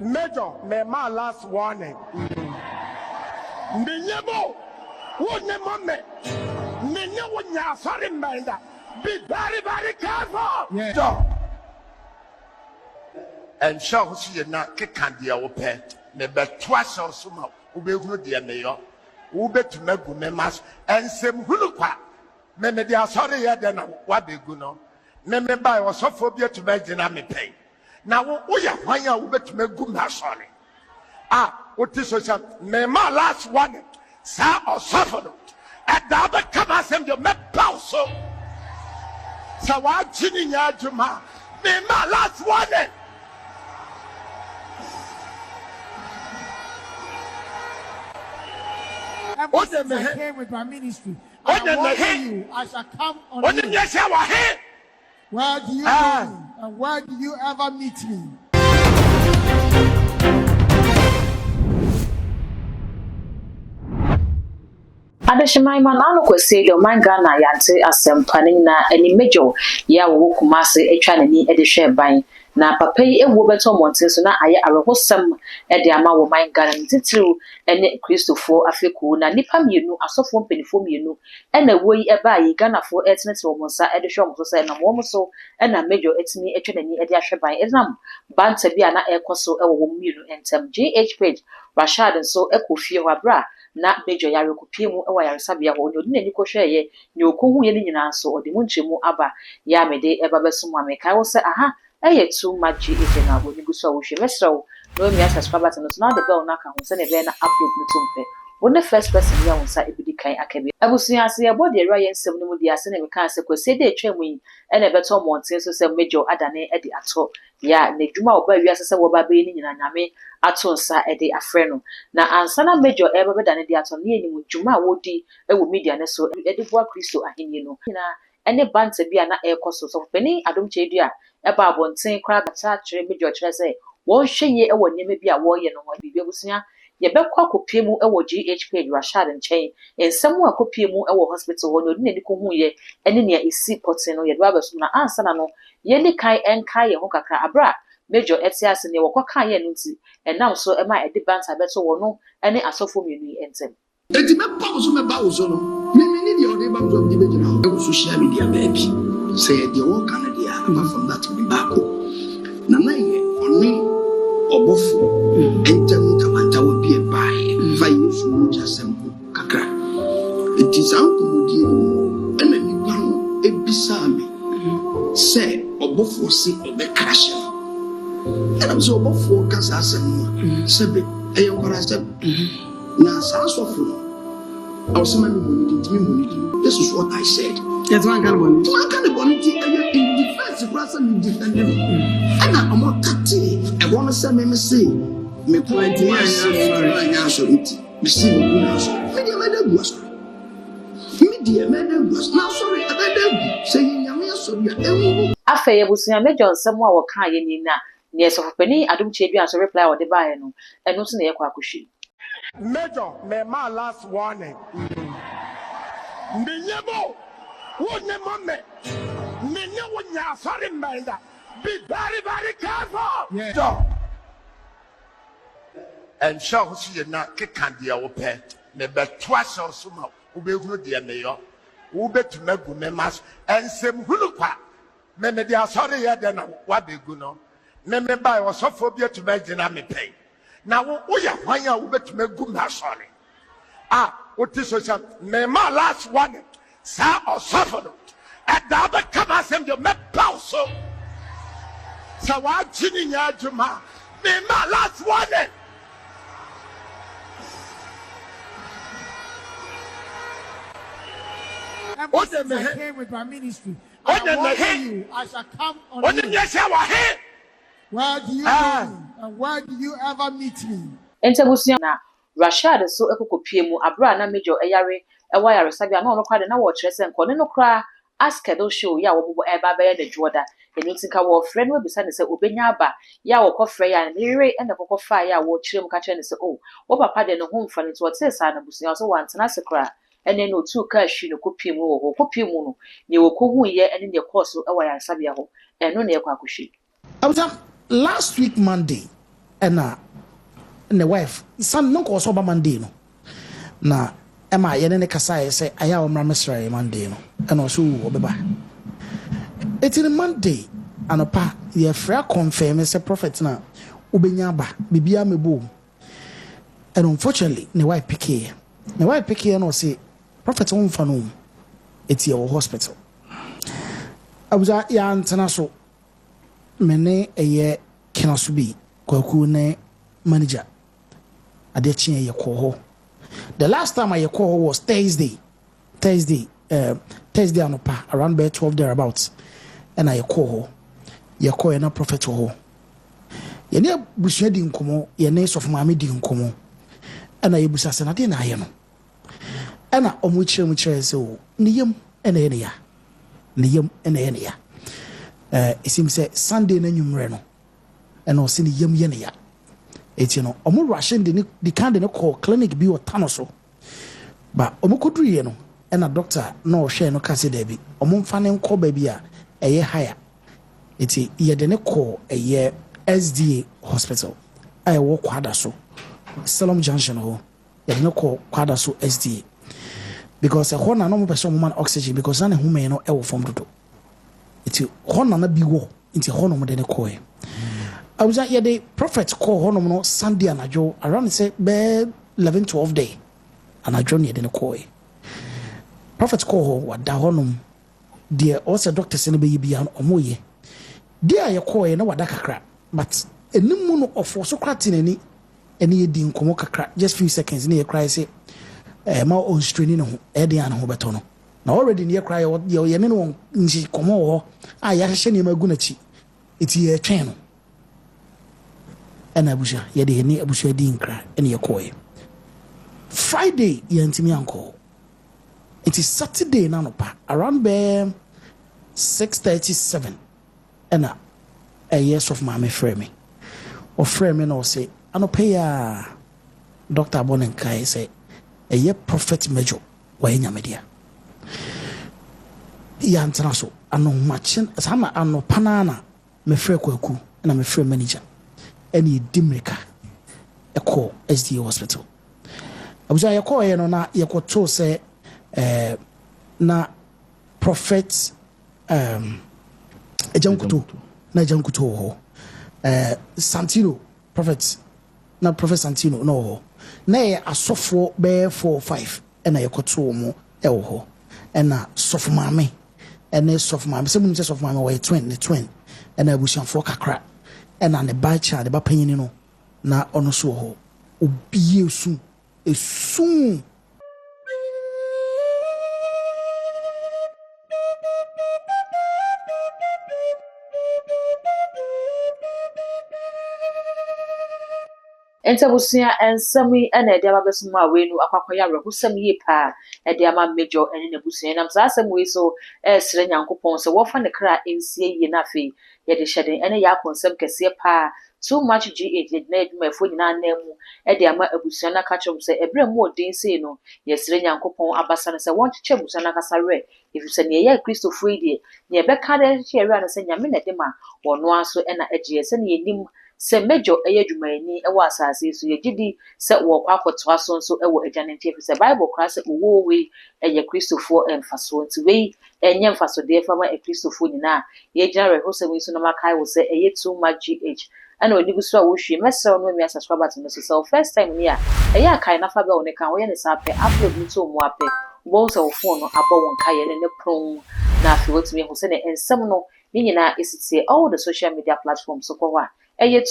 Major, my last warning. Minyamo, what name me? Minya, sorry, mind. Be very, very careful. Yeah. And so she not candy our pet. Never twice or somehow. Ube good, dear mayor. Ube to make good members and some huluqua. Meme dia sorry, then what be good no. Meme by was so phobia to make dynamic pain. Now, we are why you ube to make good sorry. Ah, what is social? Me my last one, sir or suffer. At the other come as him, you make bow so. So I'm chinning ya, Juma. Me my last one. What I came with my ministry. I shall come on you. Where do you go? And where do you ever meet me? Adeshimai manano kwese yo manga na yante asempani na eni mejo ya wo kumase etwa nani edehwe ban na papa yi ewo beto monten so na aye arehosam ede ama wo manga na titiru ene Christopher afeku na nipa mienu asofo mpenifo mienu ena wo yi eba yi ganafo etenete wo monsa edehwe mo so na mo so ena mejo etimi etwa nani ede ahwe ban enam banta bia na ekoso ewo wo mienu entem GH page Rashad so ekofie ho abra na mejo yare kopie mu ewa yare sabia ho ne odine ni kohweye ne okohu ye ni nyina so ode mu nchemu aba ya mede eba beso mu ameka wo se aha eye too much ite na bo ni guso wo hwe mesrawo no mi subscribe button so na the bell na ka ho se ne be na update no tumpe wona first person ya wonsa ebidi kan akabi abusuya ase ye body area yensem no mu di ase ne meka ase kwese de etwemu yi ene beto monten so se mejo adane ede ato ya ne dwuma oba wi ase se wo ba be ni nyina nyame ato nsa ede afre no na ansana mejo ebe bedane de ato ne enimu dwuma wodi ewo media ne so ede boa Kristo ahenye no na ene banta bia na ekoso so pani Adom chedua eba abonten kra bata kire mejo kire se wo hweye ewo nyeme bia wo ye no ho bibia busia ye bekwa kopie mu ewo GH page Rashad nchen ensemu akopie mu ewo hospital ho no de ne ko huye ene ne esi potin no ye do abeso na ansana no ye ni kai enkai ye ho kakra abra Major Etias ne wokoka ye no nti enam so e ma edi banta beto wo no ene asofo mienu entem enti me pa so me ba wo so no me ni de ode ba so di be jina wo social media baby say de wo kan de apart from that be back na na ye oni obofo entem kamanta wo bie bae fa yesu mu jasem kakra enti sankomodi ena ni ba no ebisa me say obofo si obe crash and I'm so for Casasam, Sabi, a young Corasab. Now, Sassofo, I was money. This is what I said. That's one kind of bonity. One kind of bonity, and you're in defense of Russell in defense. And I'm not cutting. I want to say, me say, me point Afa busuya mejo nsem a wo kan ye ni na ne sofopani Adom chedua so reply o de bae no eno so na ye kwa akohwi Major, my last warning. Minyamo, what name me? Minya wonya sorry mind. Be very, very careful. Yeah. And so she not candy our pet. Never twice or somehow. Ube good, dear mayor. Ube to make good members and some huluqua. Meme dia sorry ya then what be good no. Meme by was so phobia to make dynamic pain. Now we are why you ube to make good sorry. Ah, what is social? Me my last one, sir or suffer. At the other come as him you make bow so. So I'm chinning ya Juma. Me my last one. What I came with my ministry. I shall come on you. Where do you go? And where do you ever meet me? Entebusia na Rashad so ekokopie mu abra na Major eyare ewa yare sabia na ono kwade na wo kire se nkone no kra askedo show ya wo bobo eba be de dwoda enu tinka wo frɛ no bisa ne se obenya aba ya wo kɔfrɛ ya ne rere ene kɔkɔfa ya wo kire mu ka kire ne se o wo papa de no ho mfa ne to te sa na busia so wantena se kra ene no tu ka hwi no kopie mu wo kopie mu no ne wo kohu ye ene ne kɔso ewa yare sabia ho eno ne yakɔ akohwi. Last week Monday, and the wife son no cause over Monday no na Emma yene kasa say aya o mramesra Monday no and also obeba it's in Monday anopa ye fra confirm say prophet na obenya ba bibia mebo and unfortunately the wife pick here no say prophet won fa no it's your hospital abuja ya antana so mene eye kinaso bi kwaku ne manager ade chie ye ko. The last time I call was Thursday anopa around by 12 thereabouts and I call na prophet ho ye ne busua di nkomo ye ne sof maame di nkomo and I busa se na de na ye no ana omu kire se o ne yam ene ye ne ya ne yam ene ye ne ya it seems say Sunday na nwumre no and o se ne yam ye ne ya eti no omo rushing the kind de call clinic bi o tano so ba omo koduriye no na doctor na o hwe no kase da bi omo mfa ne nko ba bi a eye higher eti ye de ne call eye SDA hospital I wo kwada so Salom Junction ho ye de ne call kwada so SDA because ho na no mo person mo man oxygen because na hu me no e wo form dodo eti ho na bi wo enti ho no mo de ne call I was at the prophet call honomo Sunday and ajo around say be 11-12 day and I journey the call. Prophet call what da honum dear also doctors in be an omoye. Dear your call no wada kakra but a nimuno of so cratin any din komo kakra just few seconds near cry say ma on straining no edian ho betono. Now already near cry what your yemino nji komo ah ya hye ne magunachi iti ye twen and abusha yede ni abusha di nkra ene yekoye Friday yantimi anko it is Saturday na no pa around be 6:37 and a years of my frame me or frame me no say anope ya Dr. Bonen Kyei say a ye prophet major wa enyamedia yantana so ano machin sama ano panana me frɛ kwaku na me frɛ manager any dimrika a call SDA hospital. I was a call na yakoto say na prophet ejankuto na ejankuto ho Santino prophet na prophet Santino no ho na ye asofo be 4-5 na yakoto mo e ho na sof mame ene sof mame se mun se sof mame we twin na abusianfo kakra na ne ba cha de ba panyini no na ono so ho obi esu Entabusia ensami ena ede ababesuma wenu akwakoya rehusam yi pa ede ama mejo ene nebusia nam sa asem we so sere nyankopon se wo fa ne kra ensie yi na fe ye de hyeden ene ya konsem kese pa too much GH na eduma fo nyina namu ede ama abusia na ka chom se ebre mu odin se no ye sere nyankopon abasa ne se won cheche abusia na kasare ifise ne ye Christopher die ne be ka de hye na se nyame ne de ma wono aso ena eje se ne yenim se mejo eyadwumayani ewo asase so yegidi se wo kwakoto aso nso ewo agyanenti efi se bible kra se wo we eye Christopher emfaso nti we enye mfaso de fama Christopher nyina ye gyina rehosem nso no makai wo se eye too much GH ana oni guso a wo hwie mesa no mi subscribe to me so first time ni a eye akai na fa be one kan wo ye ne sape upload nso mo ape wo se wo phone no abo won kai ne pron na afi wotumi ho se ne ensem no ni nyina esiti all the social media platforms so kwa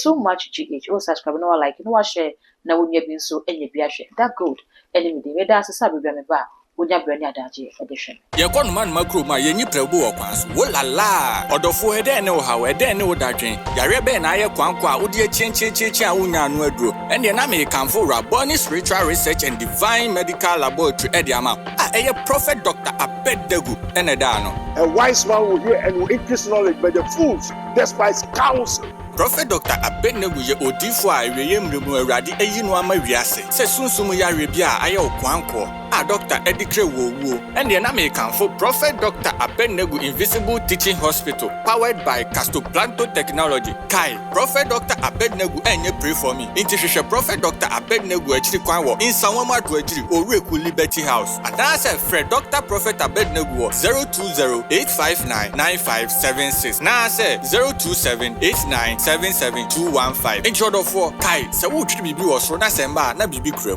too much GH. Oh, subscribe, no like, no share, na wunya bin so enye bi ahwe. That good. Enemy dey da asesa bibia me ba. Wunya brani adaje edition. Ye kwanu man makro ma ye nyi prebu wo kwan so. Wo la la. Odofo ede ne wo hawe, ede ne wo dadwen. Yare be na ye kwankwa a wo de chenchecheche a wunya anu aduro. Ene na me kanfo Raboni Spiritual Research and Divine Medical Laboratory ede ama. Eye Prophet Dr. Abedegu ene da no. A wise man will hear and will increase knowledge, but the fools despise counsel. Prophet Dr. Abednego ye odifo a eweye mremu awurade eyi no ama wiase se sunsumu ya rebia aye okwanko a Dr. Edikre Wowo, and the Aname Kanfo Prophet Dr. Abednego Invisible Teaching Hospital, powered by Castoplanto Technology. Kai, Prophet Dr. Abednego, and you pray for me. Intercession Prophet Dr. Abednego Echiri Kwanwo in Sanwama Dwejiri, Oreku Liberty House. And I said, Fred Dr. Prophet Abednego 020-859-9576. Now I said 027-8977-215. In short of 4, Kai, so would you be was for Nasemba, na bibi krep.